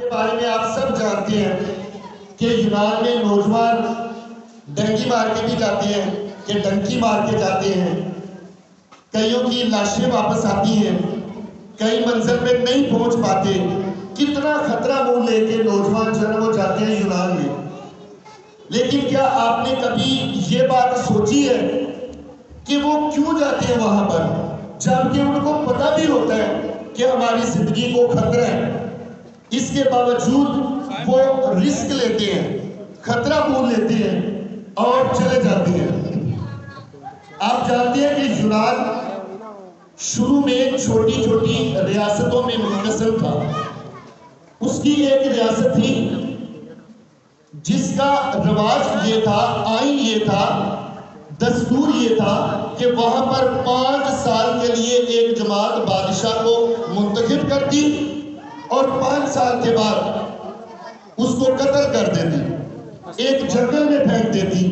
کے بارے میں آپ سب جانتے ہیں کہ یونان میں نوجوان ڈنکی مار کے بھی جاتے ہیں کہ ڈنکی مار کے جاتے ہیں، کئیوں کی لاشیں واپس آتی ہیں، کئی منزل پہ نہیں پہنچ پاتے، کتنا خطرہ منہ لے کے نوجوان جو ہے وہ جاتے ہیں یونان میں۔ لیکن کیا آپ نے کبھی یہ بات سوچی ہے کہ وہ کیوں جاتے ہیں وہاں پر، جبکہ ان کو پتہ بھی ہوتا ہے کہ ہماری زندگی کو خطرہ ہے، اس کے باوجود وہ رسک لیتے ہیں، خطرہ مول لیتے ہیں اور چلے جاتے ہیں۔ آپ جانتے ہیں کہ یونان شروع میں چھوٹی چھوٹی ریاستوں میں منقسم تھا۔ اس کی ایک ریاست تھی جس کا رواج یہ تھا، آئین یہ تھا، دستور یہ تھا کہ وہاں پر 5 سال کے لیے ایک جماعت بادشاہ کو منتخب کرتی اور 5 سال کے بعد اس کو قتل کر دیتی، ایک جنگل میں پھینک دیتی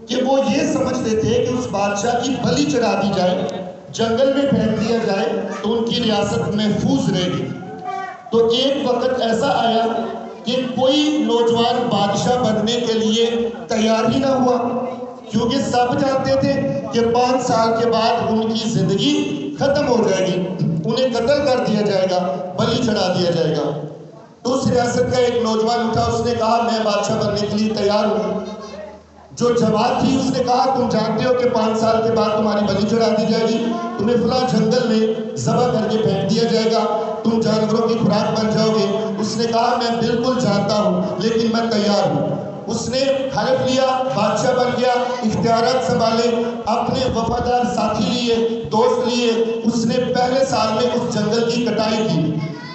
کہ وہ یہ سمجھتے تھے کہ اس بادشاہ کی بلی چڑھا دی جائے، جنگل میں پھینک دیا جائے تو ان کی ریاست محفوظ رہے گی۔ تو ایک وقت ایسا آیا کہ کوئی نوجوان بادشاہ بننے کے لیے تیار ہی نہ ہوا، کیونکہ سب جانتے تھے کہ 5 سال کے بعد ان کی زندگی ختم ہو جائے گی، انہیں قتل کر دیا جائے گا، بلی چڑھا دیا جائے گا۔ تو اس ریاست کا ایک نوجوان اٹھا، اس نے کہا میں بادشاہ بننے کے لیے تیار ہوں۔ جو جماعت تھی اس نے کہا تم جانتے ہو کہ 5 سال کے بعد تمہاری بلی چڑھا دی جائے گی، تمہیں فلاں جنگل میں ذبح کر کے پھینک دیا جائے گا، تم جانوروں کی خوراک بن جاؤ گے۔ اس نے کہا میں بالکل جانتا ہوں لیکن میں تیار ہوں۔ اس نے حلف لیا، بادشاہ بن گیا، اختیارات سنبھالے، اپنے وفادار ساتھی لیے، دوست لیے۔ اس نے پہلے سال میں اس جنگل کی کٹائی کی،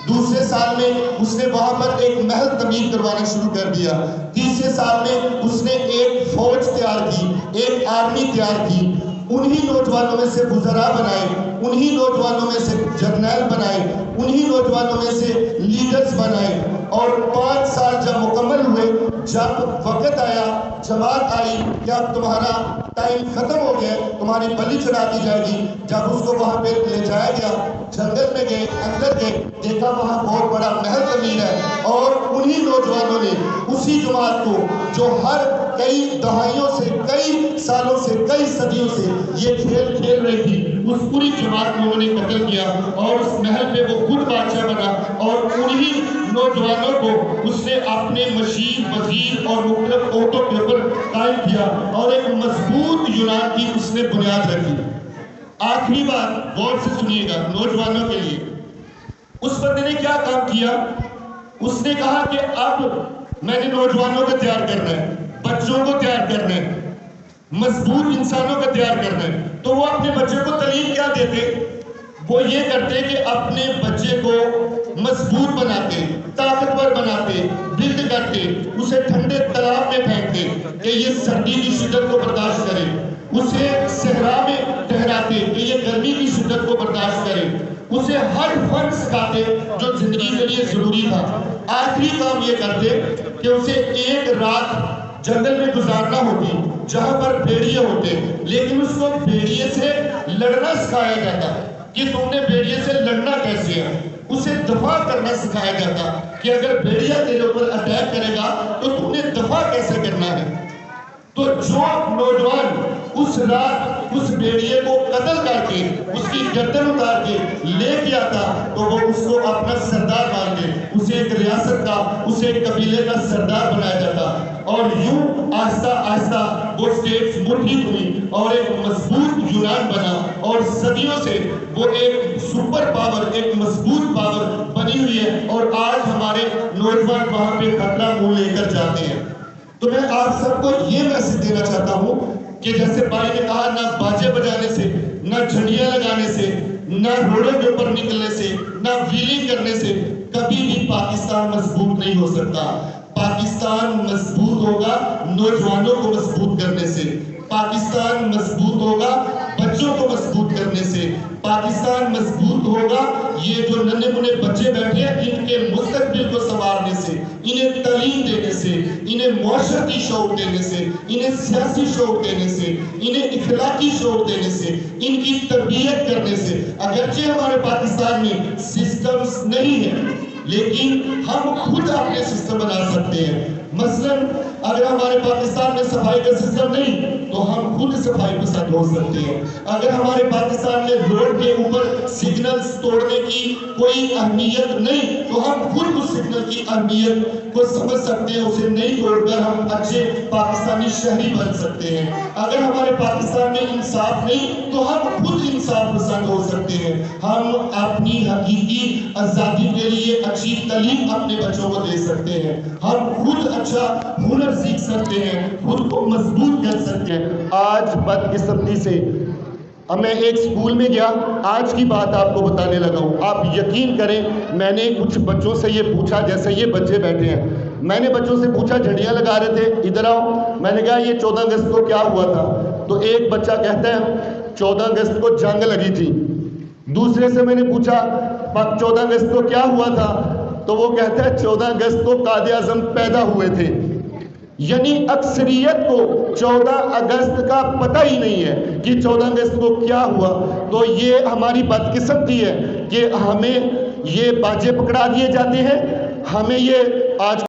دوسرے سال میں اس نے وہاں پر ایک محل تعمیر کروانا شروع کر دیا، تیسرے سال میں اس نے ایک فوج تیار کی، ایک آرمی تیار کی، انہی نوجوانوں میں سے وزراء بنائے، انہی نوجوانوں میں سے جرنیل بنائے، انہی نوجوانوں میں سے لیڈرز بنائے۔ اور 5 سال جب مکمل ہوئے، جب وقت آیا، جماعت آئی کہ اب تمہارا ٹائم ختم ہو گیا، تمہاری بلی چڑھا دی جائے گی، جب اس کو وہاں پہ لے جایا گیا، جنگل میں گئے، اندر گئے، دیکھا وہاں بہت بڑا محل تعمیر ہے، اور انہی نوجوانوں نے اسی جماعت کو جو ہر کئی دہائیوں سے، کئی سالوں سے، کئی صدیوں سے یہ کھیل کھیل رہی تھی، اس پوری جماعت لوگوں نے قتل کیا اور اس محل پہ وہ خود بادشاہ بنا، اور انہی نوجوانوں کو اس نے اپنے مشیر، وزیر اور مختلف عہدوں کے اوپر قائم کیا اور ایک مضبوط یونان کی اس نے بنیاد رکھی۔ آخری بات غور سے سنیے گا نوجوانوں کے لیے، اس بندے نے کیا کام کیا؟ اس نے کہا کہ اب میں نے نوجوانوں کو تیار کرنا ہے، بچوں کو تیار کرنا ہے، مضبوط انسانوں کو تیار کرنا ہے۔ تو وہ اپنے بچے کو تعلیم کیا دیتے؟ وہ یہ کرتے کہ اپنے بچے کو مضبوط بناتے، طاقتور بناتے، بلڈ کرتے، اسے ٹھنڈے تالاب میں پھینکتے کہ یہ سردی کی شدت کو برداشت کرے، اسے صحرا میں ٹھہراتے کہ یہ گرمی کی شدت کو برداشت کرے، اسے ہر فن سکھاتے جو زندگی کے لیے ضروری تھا۔ آخری کام یہ کرتے کہ اسے ایک رات جنگل میں گزارنا ہوتی جہاں پر بھیڑیے ہوتے، لیکن اس کو بھیڑیے سے لڑنا سکھایا جاتا کہ تم نے بھیڑیے سے لڑنا کیسے ہے، اسے دفاع کرنا سکھایا جاتا کہ اگر بھیڑیا تیرے اوپر اٹیک کرے گا تو تم نے دفاع کیسے کرنا ہے۔ تو جو نوجوان اس رات اس بھیڑیے کو قتل کر کے اس کی گردن اتار کے لے کے آتا تو وہ اس کو اپنا سردار مان کے اسے ایک ریاست کا، اسے ایک قبیلے کا سردار بنایا جاتا، اور یوں آہستہ آہستہ وہ سٹیٹس منحط ہوئی اور ایک مضبوط یونان بنا، اور صدیوں سے وہ ایک سپر پاور، ایک مضبوط پاور بنی ہوئی ہے، اور آج ہمارے نوجوان وہاں پہ خطرہ منہ لے کر جاتے ہیں۔ تو میں آپ سب کو یہ میسج دینا چاہتا ہوں کہ جیسے بھائی نے کہا، نہ باجے بجانے سے، نہ جھنڈیاں لگانے سے، نہ روڈوں کے اوپر نکلنے سے، نہ ویلنگ کرنے سے کبھی بھی پاکستان مضبوط نہیں ہو سکتا۔ پاکستان مضبوط ہوگا نوجوانوں کو مضبوط کرنے سے، پاکستان مضبوط ہوگا بچوں کو مضبوط کرنے سے، پاکستان مضبوط ہوگا یہ جو ننھے منے بچے بیٹھے ہیں ان کے مستقبل کو سنوارنے سے، انہیں تعلیم دینے سے، انہیں معاشرتی شعور دینے سے، انہیں سیاسی شعور دینے سے، انہیں اخلاقی شعور دینے سے، ان کی تربیت کرنے سے۔ اگرچہ ہمارے پاکستان میں سسٹمز نہیں ہیں لیکن ہم خود اپنے سسٹم بنا سکتے ہیں. مثلاً اگر ہمارے پاکستان میں صفائی کا سسٹم نہیں تو ہم خود صفائی پسند ہو سکتے ہیں. اگر ہمارے پاکستان میں روڈ کے اوپر سگنلز توڑنے کی کوئی اہمیت نہیں تو ہم خود اس سگنل کی اہمیت کو سمجھ سکتے ہیں, اسے نہیں توڑ کر ہم اچھے پاکستانی شہری بن سکتے ہیں. اگر ہمارے پاکستان میں انصاف نہیں تو ہم خود انصاف پسند ہو سکتے ہیں. ہم اپنی حقیقی آزادی کے لیے اچھی تعلیم اپنے بچوں کو دے سکتے ہیں. ہم خود اچھا ہنر سیکھ سکتے ہیں, خود کو مضبوط کر سکتے ہیں. آج بدقسمتی سے میں ایک سکول میں گیا, آج کی بات آپ کو بتانے لگا ہوں. آپ یقین کریں میں نے کچھ بچوں سے یہ پوچھا, جیسے یہ بچے بیٹھے ہیں, میں نے بچوں سے پوچھا جھنڈیاں لگا رہے تھے ادھر آؤ, میں نے کہا یہ 14 اگست کو کیا ہوا تھا؟ تو ایک بچہ کہتا ہے 14 اگست کو جنگ لگی تھی. دوسرے سے میں نے پوچھا 14 اگست کو کیا ہوا تھا؟ تو وہ کہتا ہے 14 اگست کو قائد اعظم پیدا ہوئے تھے. یعنی اکثریت کو 14 اگست کا پتہ ہی نہیں ہے کہ 14 اگست کو کیا ہوا. تو یہ ہماری بدقسمتی ہے کہ ہمیں یہ باجے پکڑا دیے جاتے ہیں, ہمیں یہ آج